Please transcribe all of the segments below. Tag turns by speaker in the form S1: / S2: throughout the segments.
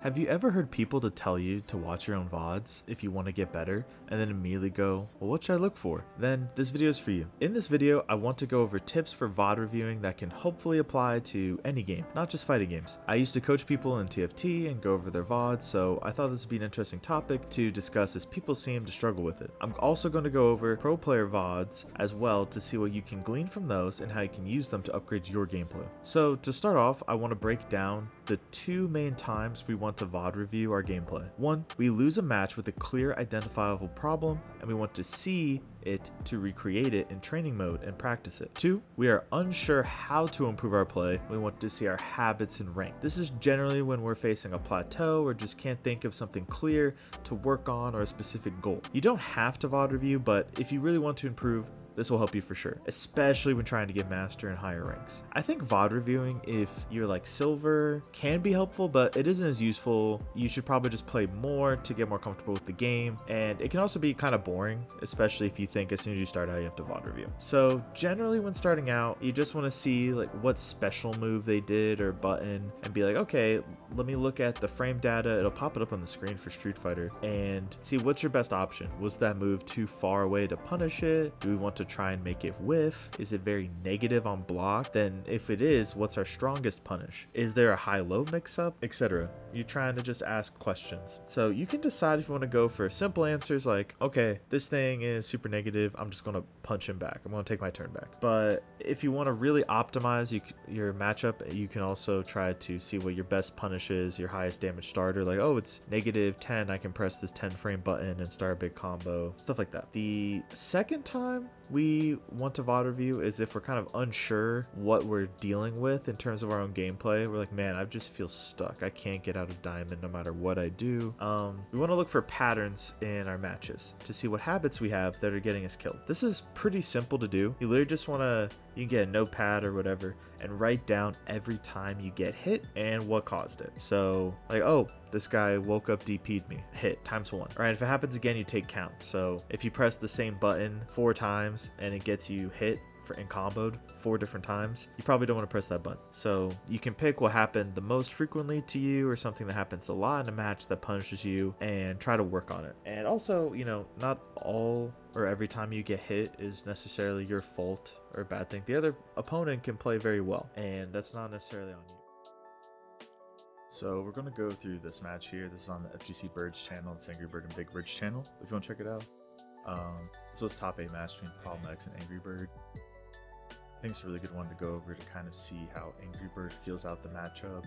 S1: Have you ever heard people to tell you to watch your own VODs if you want to get better, and then immediately go, well, what should I look for? Then this video is for you. In this video, I want to go over tips for VOD reviewing that can hopefully apply to any game, not just fighting games. I used to coach people in TFT and go over their VODs, so I thought this would be an interesting topic to discuss as people seem to struggle with it. I'm also going to go over pro player VODs as well to see what you can glean from those and how you can use them to upgrade your gameplay. So to start off, I want to break down the two main times we want to VOD review our gameplay. One, we lose a match with a clear identifiable problem and we want to see it to recreate it in training mode and practice it. Two, we are unsure how to improve our play. We want to see our habits in rank. This is generally when we're facing a plateau or just can't think of something clear to work on or a specific goal. You don't have to VOD review, but if you really want to improve, this will help you for sure, especially when trying to get master in higher ranks. I think VOD reviewing, if you're like silver, can be helpful, but it isn't as useful. You should probably just play more to get more comfortable with the game, and it can also be kind of boring, especially if you think as soon as you start out you have to VOD review. So generally when starting out, you just want to see like what special move they did or button and be like, okay, let me look at the frame data. It'll pop it up on the screen for Street Fighter and see what's your best option. Was that move too far away to punish it? Do we want to try and make it whiff? Is it very negative on block? Then if it is, what's our strongest punish? Is there a high-low mix-up, etc.? You're trying to just ask questions. So you can decide if you want to go for simple answers like, okay, this thing is super negative, I'm just going to punch him back, I'm going to take my turn back. But if you want to really optimize your matchup, you can also try to see what your best punish is, your highest damage starter, like, oh, it's -10, I can press this 10 frame button and start a big combo, stuff like that. The second time we want to VOD review is if we're kind of unsure what we're dealing with in terms of our own gameplay. We're like, man, I just feel stuck, I can't get out of diamond no matter what I do. We want to look for patterns in our matches to see what habits we have that are getting us killed. This is pretty simple to do. You literally just want to, you can get a notepad or whatever and write down every time you get hit and what caused it. So like, oh, this guy woke up, DP'd me, hit ×1. All right, if it happens again, you take count. So if you press the same button 4 times and it gets you hit and comboed 4 different times, you probably don't want to press that button. So you can pick what happened the most frequently to you or something that happens a lot in a match that punishes you and try to work on it. And also, you know, not all or every time you get hit is necessarily your fault or a bad thing. The other opponent can play very well and that's not necessarily on you. So we're going to go through this match here. This is on the FGC Birds channel. It's Angry Bird and Big Bridge channel if you want to check it out. This was top 8 match between Problem X and Angry Bird. I think it's a really good one to go over to kind of see how Angry Bird feels out the matchup.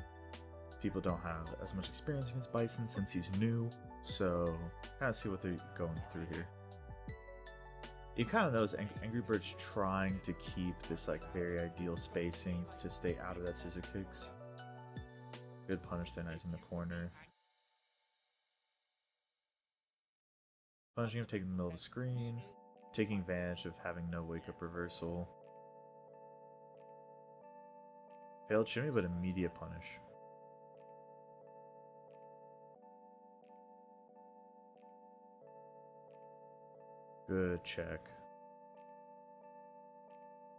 S1: People don't have as much experience against Bison since he's new, so kind of see what they're going through here. You kind of notice Angry Bird's trying to keep this like very ideal spacing to stay out of that scissor kicks. Good punish there, nice in the corner. Punishing him, taking the middle of the screen, taking advantage of having no wake up reversal. Failed shimmy, but immediate punish. Good check.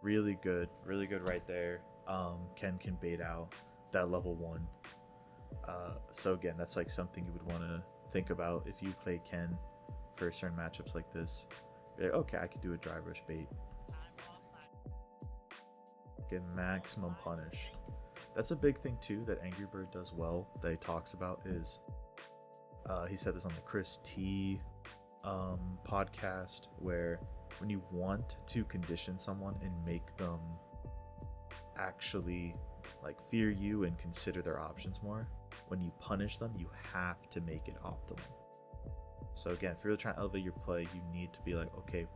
S1: Really good right there. Ken can bait out that level 1. So again, that's like something you would want to think about if you play Ken for certain matchups like this. Be like, okay, I could do a drive rush bait. Get maximum punish. That's a big thing too that Angry Bird does well that he talks about is he said this on the Chris T podcast, where when you want to condition someone and make them actually like fear you and consider their options more, when you punish them you have to make it optimal. So again, if you're really trying to elevate your play, you need to be like, okay,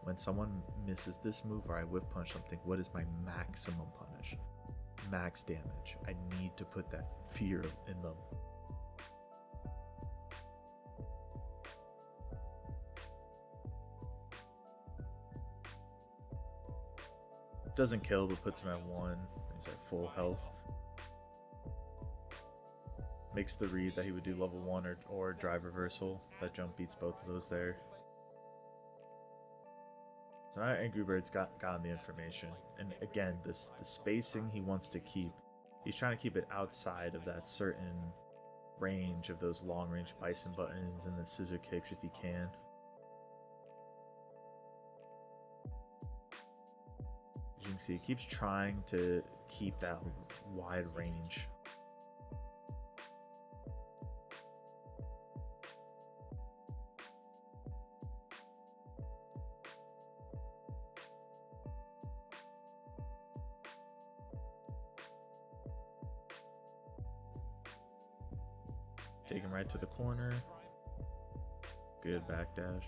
S1: when someone misses this move or I whiff punch something, what is my maximum punish? Max damage. I need to put that fear in them. Doesn't kill, but puts him at 1. He's at full health. Makes the read that he would do level 1 or drive reversal. That jump beats both of those there. So now Angry Bird's gotten the information. And again, the spacing he wants to keep, he's trying to keep it outside of that certain range of those long range bison buttons and the scissor kicks if he can. As you can see, he keeps trying to keep that wide range. Take him right to the corner. Good backdash.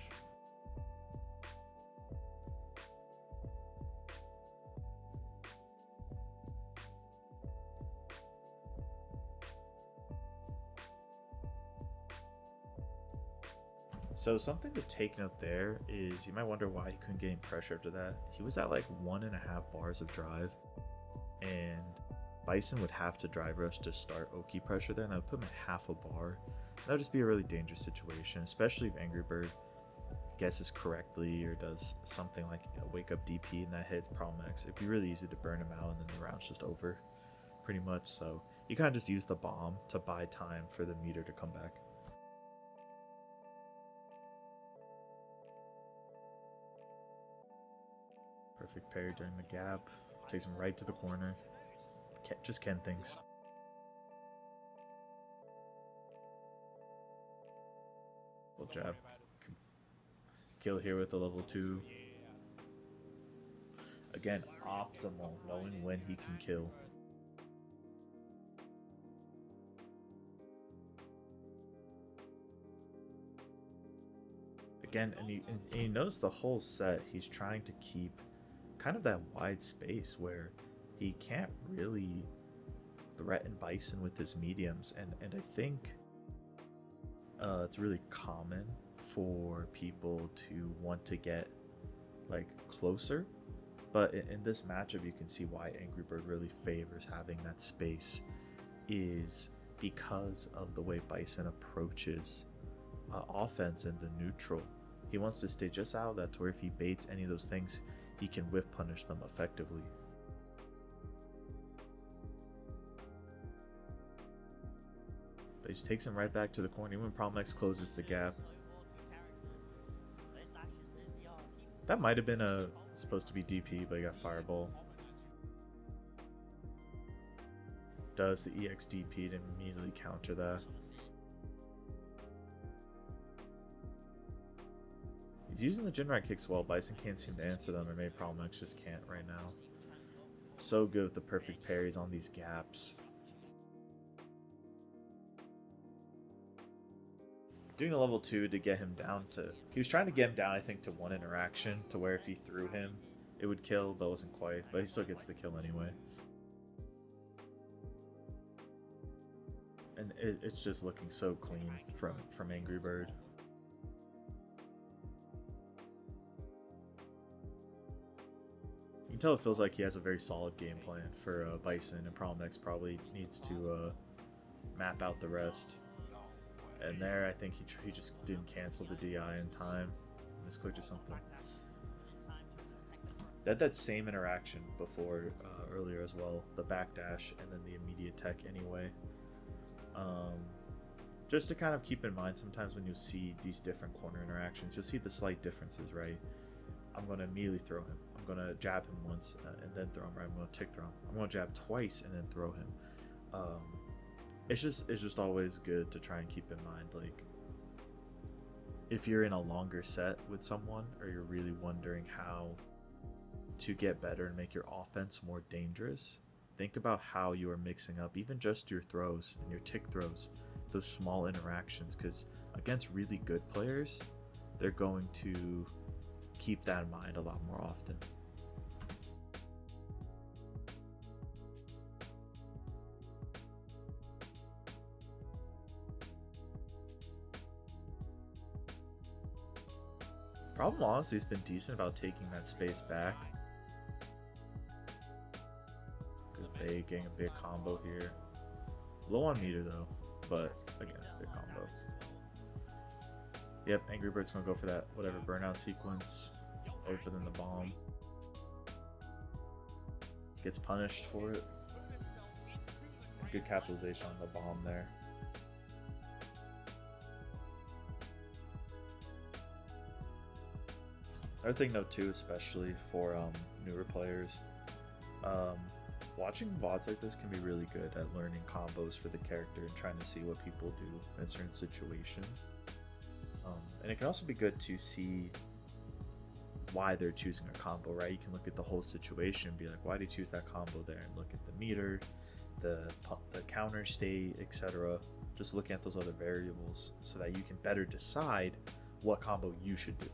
S1: So something to take note there is you might wonder why he couldn't get any pressure after that. He was at like 1.5 bars of drive, and Bison would have to drive rush to start Oki pressure there, and I would put him at half a bar. That would just be a really dangerous situation, especially if Angry Bird guesses correctly or does something like a wake up DP and that hits Problem X. It'd be really easy to burn him out, and then the round's just over pretty much. So you kind of just use the bomb to buy time for the meter to come back. Perfect parry during the gap. Takes him right to the corner. Just Ken things. Full jab. Kill here with the level 2. Again, optimal, knowing when he can kill. Again, and you notice the whole set, he's trying to keep kind of that wide space where he can't really threaten Bison with his mediums, and I think it's really common for people to want to get like closer, but in this matchup you can see why Angry Bird really favors having that space is because of the way Bison approaches offense in the neutral. He wants to stay just out of that to where if he baits any of those things, he can whiff punish them effectively. But he just takes him right back to the corner. Even when Problem X closes the gap. That might have been supposed to be DP, but he got Fireball. Does the EX DP to immediately counter that. He's using the Jinrai kicks well. Bison can't seem to answer them, or maybe Problem X just can't right now. So good with the perfect parries on these gaps. Doing the level 2 to get him down to... He was trying to get him down, I think, to 1 interaction, to where if he threw him, it would kill, but it wasn't quite. But he still gets the kill anyway. And it's just looking so clean from Angry Bird. You can tell it feels like he has a very solid game plan for Bison, and Problem X probably needs to map out the rest. And there, I think he just didn't cancel the DI in time. Misclicked or something. That same interaction before earlier as well. The backdash and then the immediate tech anyway. Just to kind of keep in mind, sometimes when you see these different corner interactions, you'll see the slight differences, right? I'm going to immediately throw him. I'm going to jab him once and then throw him, right? I'm going to tick throw him. I'm going to jab twice and then throw him. It's just always good to try and keep in mind, like, if you're in a longer set with someone, or you're really wondering how to get better and make your offense more dangerous, think about how you are mixing up even just your throws and your tick throws, those small interactions, because against really good players, they're going to keep that in mind a lot more often. Problem honestly has been decent about taking that space back. Good bait, getting a big combo here. Low on meter though, but again, big combo. Yep, Angry Bird's gonna go for that whatever burnout sequence, open in the bomb. Gets punished for it. Good capitalization on the bomb there. Another thing though too, especially for newer players, watching VODs like this can be really good at learning combos for the character and trying to see what people do in certain situations. And it can also be good to see why they're choosing a combo, right? You can look at the whole situation and be like, why do you choose that combo there? And look at the meter, the counter state, etc. Just looking at those other variables so that you can better decide what combo you should do.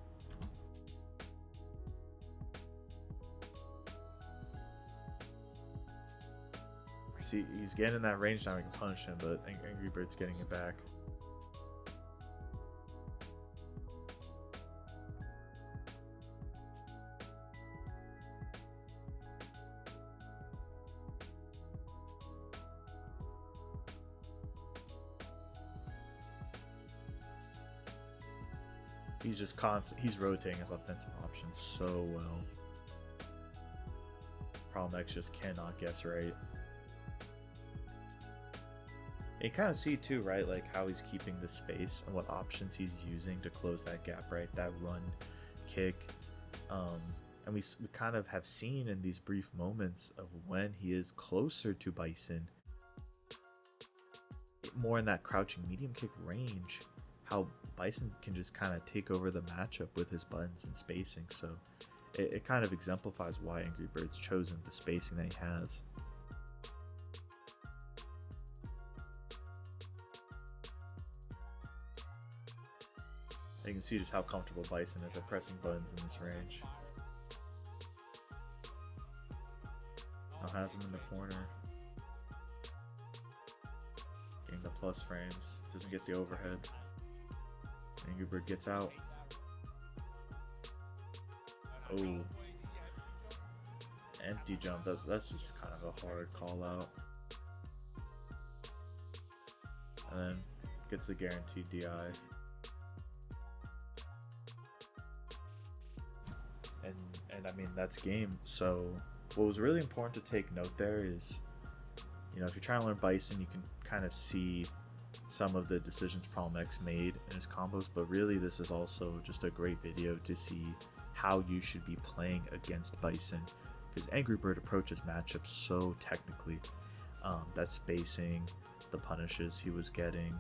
S1: See, he's getting in that range now, we can punish him, but Angry Bird's getting it back. He's just he's rotating his offensive options so well. Problem X just cannot guess right. You kind of see too, right, like how he's keeping the space and what options he's using to close that gap, right? That run, kick, and we kind of have seen in these brief moments of when he is closer to Bison, more in that crouching medium kick range, how Bison can just kind of take over the matchup with his buttons and spacing. So it kind of exemplifies why Angry Bird's chosen the spacing that he has. You can see just how comfortable Bison is at pressing buttons in this range. Now has him in the corner. Getting the plus frames. Doesn't get the overhead. Angry Bird gets out. Oh. Empty jump. That's just kind of a hard call out. And then gets the guaranteed DI. And I mean, that's game. So what was really important to take note there is, you know, if you're trying to learn Bison, you can kind of see some of the decisions Problem X made in his combos, but really this is also just a great video to see how you should be playing against Bison, because Angry Bird approaches matchups so technically. That spacing, the punishes he was getting,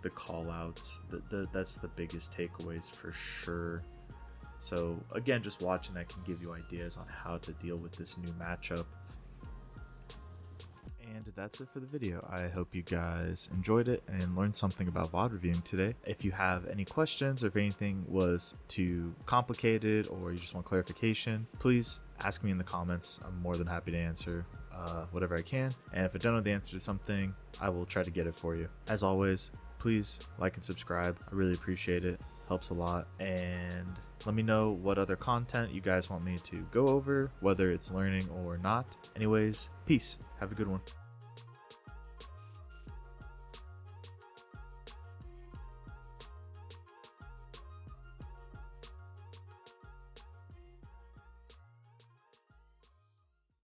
S1: the call outs, that's the biggest takeaways for sure. So again, just watching that can give you ideas on how to deal with this new matchup. And that's it for the video. I hope you guys enjoyed it and learned something about VOD reviewing today. If you have any questions or if anything was too complicated or you just want clarification, please ask me in the comments. I'm more than happy to answer whatever I can. And if I don't know the answer to something, I will try to get it for you. As always, please like and subscribe. I really appreciate it. Helps a lot. And let me know what other content you guys want me to go over, whether it's learning or not. Anyways, peace. Have a good one.